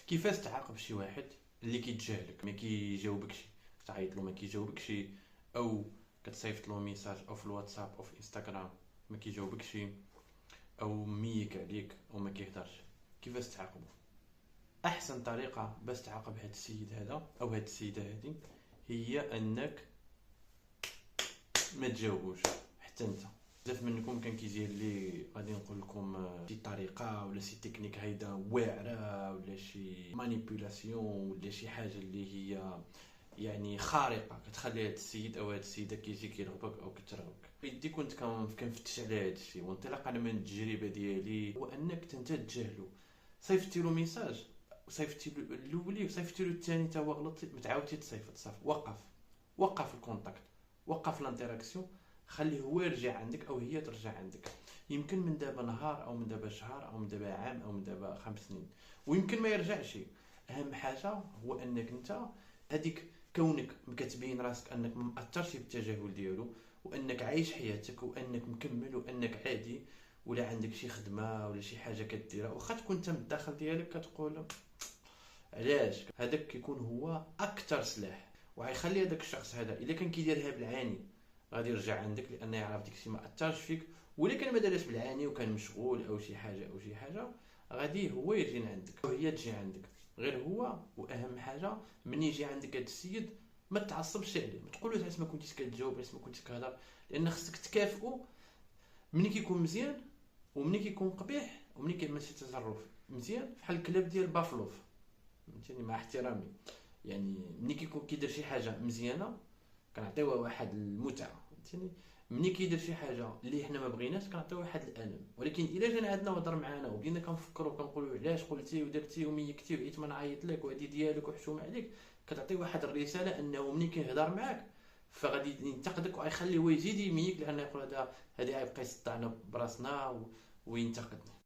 كيفاش تعاقب شي واحد اللي كيتجاهلك ما كيجاوبكش؟ تعيط له ما كيجاوبكش، او كتصيفط له ميساج او في الواتساب او في انستغرام ما كيجاوبكش، او ميك عليك او ما كيهضرش. كيفاش تعاقبه؟ احسن طريقه باش تعاقب هذا السيد هذا او هذه السيده هذه هي انك ما تجاوبوش حتى انت. بزاف منكم كان كيجي لي غادي نقول لكم شي طريقه ولا شي تكنيك هيدا واعره ولا شي مانيبيولاسيون ولا شي حاجه اللي هي يعني خارقه كتخلي هذا السيد او هذه السيده كيجي كيرغبك او كترغبك. بدي كنت كنفتش على هذا الشيء، وانطلاقا من التجربه ديالي هو انك انت تجاهلو. صيفطتي له ميساج وصيفطتي له الاولي وصيفطتي له الثاني تا هو غلط، ما تعاودتي تصيفط. صافي، وقف الكونتاكت، وقف الانتراكسيون، خليه هو يرجع عندك او هي ترجع عندك. يمكن من دابا نهار او من دابا شهر او من دابا عام او من دابا 5 سنين، ويمكن ما يرجعش. اهم حاجه هو انك انت هذيك كونك كتبين راسك انك ما مأثرش بالتجاهل ديالو، وانك عايش حياتك وانك مكمل وانك عادي، ولا عندك شي خدمه ولا شي حاجه كديرها واخا تكون انت من الداخل ديالك كتقول علاش. هذاك كيكون هو اكثر سلاح، وغيخلي هذاك الشخص هذا الا كان كيديرها بالعاني غادي يرجع عندك، لانه يعرف ديك الشيء ما اثرش فيك. ولا كان ما دارش بالعاني وكان مشغول او شي حاجه غادي هو يجي عندك وهي تجي عندك. غير هو، واهم حاجه ملي يجي عندك هذا السيد ما تعصبش عليه، ما تقولوش علاش ما كنتيش كتجاوب، علاش ما كنتيش كهضر، لان خصك تكافئو ملي كيكون مزيان وملي كيكون قبيح وملي كيعمل شي تصرف مزيان. بحال الكلاب ديال بافلوف، فهمتيني، مع احترامي. يعني ملي كيكون كيدير شي حاجه مزيانه كنعطيوها واحد المتعه، فهمتيني. ملي كيدير شي حاجه اللي حنا ما بغيناش كنعطيوه واحد الالم. ولكن الا جينا عندنا وهضر معانا وبدينا كنفكروا وكنقولوا علاش قلتي ودرتي وميكتي وعيت ما نعيط لك وهذه ديالك وحشومه عليك، كتعطيه واحد الرساله انه ملي كيهضر معاك فغادي ينتقدك وغيخلي هو يزيد يميك، لانه يقول هذا غيبقى يصدعنا براسنا وينتقدنا.